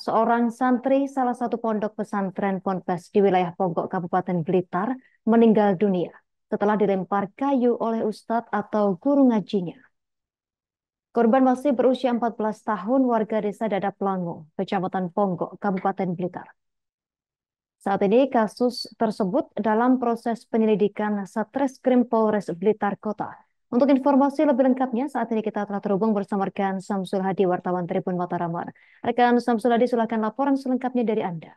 Seorang santri salah satu pondok pesantren Ponpes di wilayah Ponggok, Kabupaten Blitar, meninggal dunia setelah dilempar kayu oleh ustadz atau guru ngajinya. Korban masih berusia 14 tahun, warga desa Dadaplango, Kecamatan Ponggok, Kabupaten Blitar. Saat ini kasus tersebut dalam proses penyelidikan Satreskrim Polres Blitar Kota. Untuk informasi lebih lengkapnya, saat ini kita telah terhubung bersama rekan Samsul Hadi, wartawan Tribun Mataraman. Rekan Samsul Hadi, silakan laporan selengkapnya dari Anda.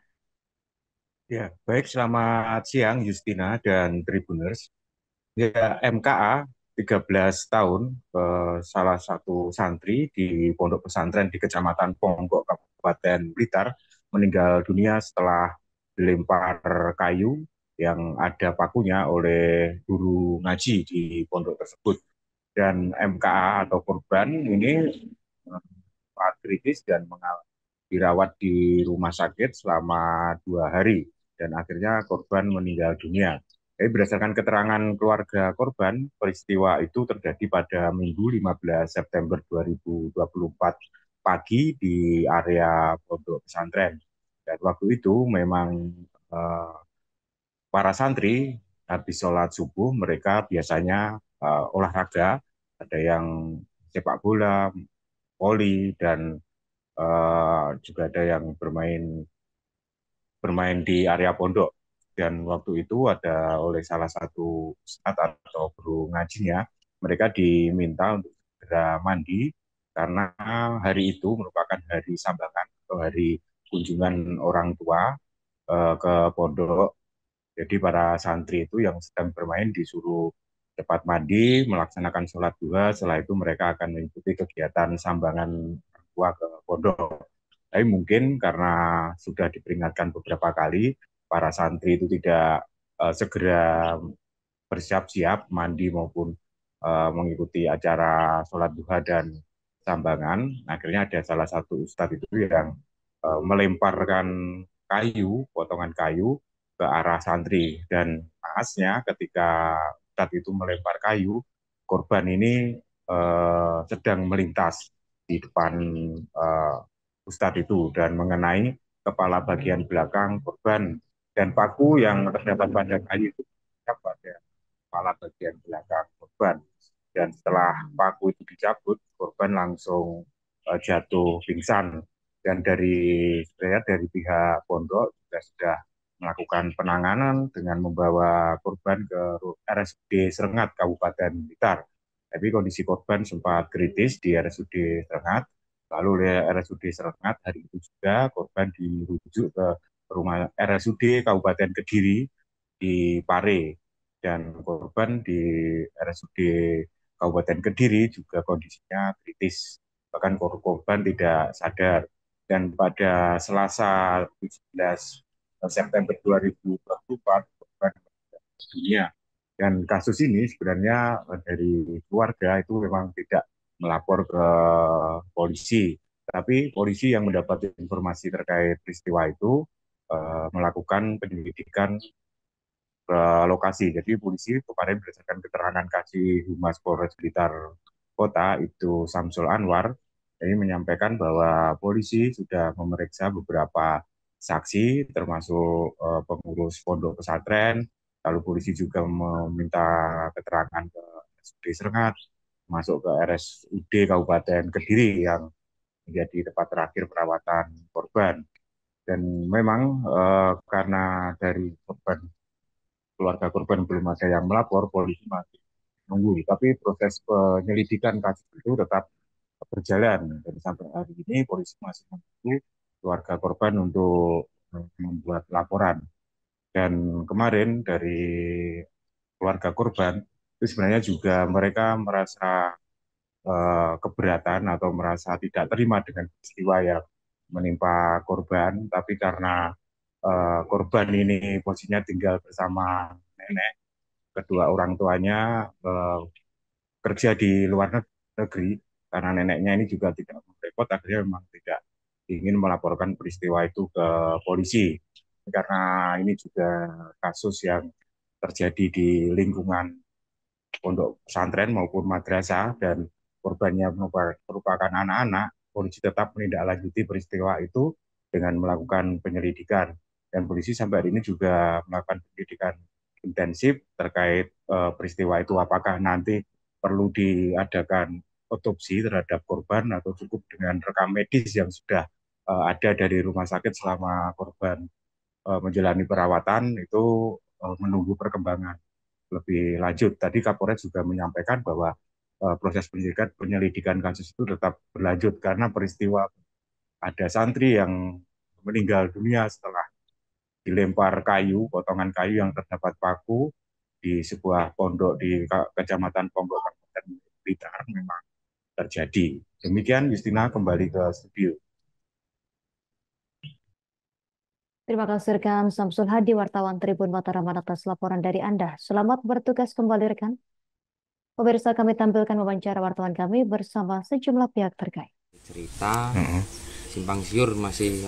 Ya, baik, selamat siang Justina dan Tribuners. Ya, MKA 13 tahun, salah satu santri di pondok pesantren di Kecamatan Ponggok, Kabupaten Blitar, meninggal dunia setelah dilempar kayu yang ada pakunya oleh guru ngaji di pondok tersebut. Dan MKA atau korban ini sangat kritis dan dirawat di rumah sakit selama 2 hari dan akhirnya korban meninggal dunia. Jadi berdasarkan keterangan keluarga korban, peristiwa itu terjadi pada Minggu 15 September 2024 pagi di area pondok pesantren. Dan waktu itu memang eh, para santri habis sholat subuh mereka biasanya olahraga, ada yang sepak bola, voli, dan juga ada yang bermain bermain di area pondok. Dan waktu itu ada oleh salah satu ustadz atau guru ngajinya, mereka diminta untuk segera mandi karena hari itu merupakan hari sambangan atau hari kunjungan orang tua ke pondok. Jadi para santri itu yang sedang bermain disuruh cepat mandi, melaksanakan sholat duha, setelah itu mereka akan mengikuti kegiatan sambangan orang tua ke pondok. Tapi mungkin karena sudah diperingatkan beberapa kali, para santri itu tidak segera bersiap-siap mandi maupun mengikuti acara sholat duha dan sambangan. Akhirnya ada salah satu ustadz itu yang melemparkan kayu, potongan kayu ke arah santri. Dan naasnya ketika ustadz itu melempar kayu, korban ini sedang melintas di depan uh, Ustadz itu dan mengenai kepala bagian belakang korban dan paku yang terdapat pada kayu itu pada kepala bagian belakang korban. Dan setelah paku itu dicabut, korban langsung jatuh pingsan. Dan dari pihak pondok juga sudah melakukan penanganan dengan membawa korban ke RSUD Serengat Kabupaten Blitar. Tapi kondisi korban sempat kritis di RSUD Serengat. Lalu oleh RSUD Serengat hari itu juga korban dirujuk ke rumah RSUD Kabupaten Kediri di Pare. Dan korban di RSUD Kabupaten Kediri juga kondisinya kritis. Bahkan korban tidak sadar. Dan pada Selasa 17 September 2024, korban meninggal dunia. Dan kasus ini sebenarnya dari keluarga itu memang tidak melapor ke polisi. Tapi polisi yang mendapat informasi terkait peristiwa itu melakukan penyelidikan ke lokasi. Jadi polisi kemarin berdasarkan keterangan Kasih Humas Polres Blitar Kota itu Samsul Anwar, ini menyampaikan bahwa polisi sudah memeriksa beberapa saksi termasuk pengurus pondok pesantren, lalu polisi juga meminta keterangan ke RSUD Serengat, masuk ke RSUD Kabupaten Kediri yang menjadi tempat terakhir perawatan korban. Dan memang karena dari korban keluarga korban belum ada yang melapor, polisi masih menunggu. Tapi proses penyelidikan kasus itu tetap berjalan. Dan sampai hari ini polisi masih menunggu keluarga korban untuk membuat laporan. Dan kemarin dari keluarga korban itu sebenarnya juga mereka merasa keberatan atau merasa tidak terima dengan peristiwa yang menimpa korban. Tapi karena korban ini posisinya tinggal bersama nenek, kedua orang tuanya kerja di luar negeri, karena neneknya ini juga tidak mau repot, akhirnya memang tidak ingin melaporkan peristiwa itu ke polisi. Karena ini juga kasus yang terjadi di lingkungan pondok pesantren maupun madrasah dan korbannya merupakan anak-anak, polisi tetap menindaklanjuti peristiwa itu dengan melakukan penyelidikan. Dan polisi sampai hari ini juga melakukan penyelidikan intensif terkait peristiwa itu, apakah nanti perlu diadakan otopsi terhadap korban atau cukup dengan rekam medis yang sudah ada dari rumah sakit selama korban menjalani perawatan, itu menunggu perkembangan lebih lanjut. Tadi Kapolres juga menyampaikan bahwa proses penyelidikan kasus itu tetap berlanjut karena peristiwa ada santri yang meninggal dunia setelah dilempar kayu, potongan kayu yang terdapat paku di sebuah pondok di Kecamatan Ponggok, Kabupaten Blitar memang terjadi. Demikian, Justina, kembali ke studio. Terima kasih rekan Samsul Hadi, wartawan Tribun Mataram atas laporan dari Anda. Selamat bertugas kembali rekan. Pemirsa, kami tampilkan wawancara wartawan kami bersama sejumlah pihak terkait. Cerita simpang siur masih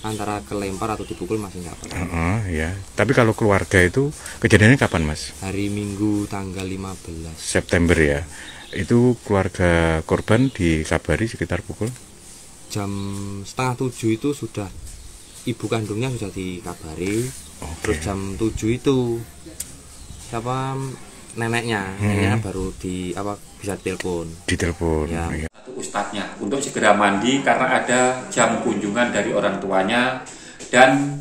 antara kelempar atau dipukul masih nggak pernah. Ya. Tapi kalau keluarga itu kejadiannya kapan, Mas? Hari Minggu tanggal 15 September ya. Itu keluarga korban dikabari sekitar pukul jam 6:30 itu sudah ibu kandungnya sudah dikabari. Terus jam 7 itu neneknya baru bisa ditelepon. Ya. Ustadznya untuk segera mandi karena ada jam kunjungan dari orang tuanya dan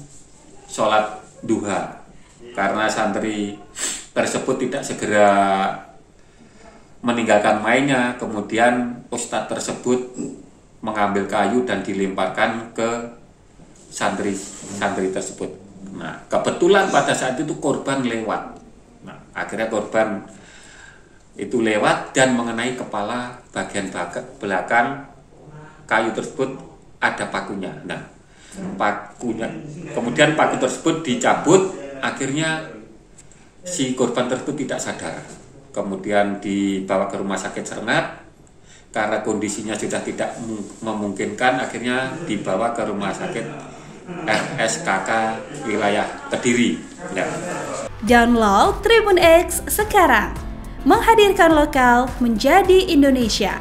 sholat duha. Karena santri tersebut tidak segera meninggalkan mainnya, kemudian ustadz tersebut mengambil kayu dan dilemparkan ke santri tersebut. Nah, kebetulan pada saat itu korban lewat. Nah, akhirnya korban itu lewat dan mengenai kepala bagian belakang kayu tersebut ada pakunya. Nah, kemudian paku tersebut dicabut, akhirnya si korban tersebut tidak sadar. Kemudian dibawa ke rumah sakit Serengat, karena kondisinya sudah tidak memungkinkan, akhirnya dibawa ke rumah sakit RSKK wilayah Kediri. Ya. Download Tribun X sekarang, menghadirkan lokal menjadi Indonesia.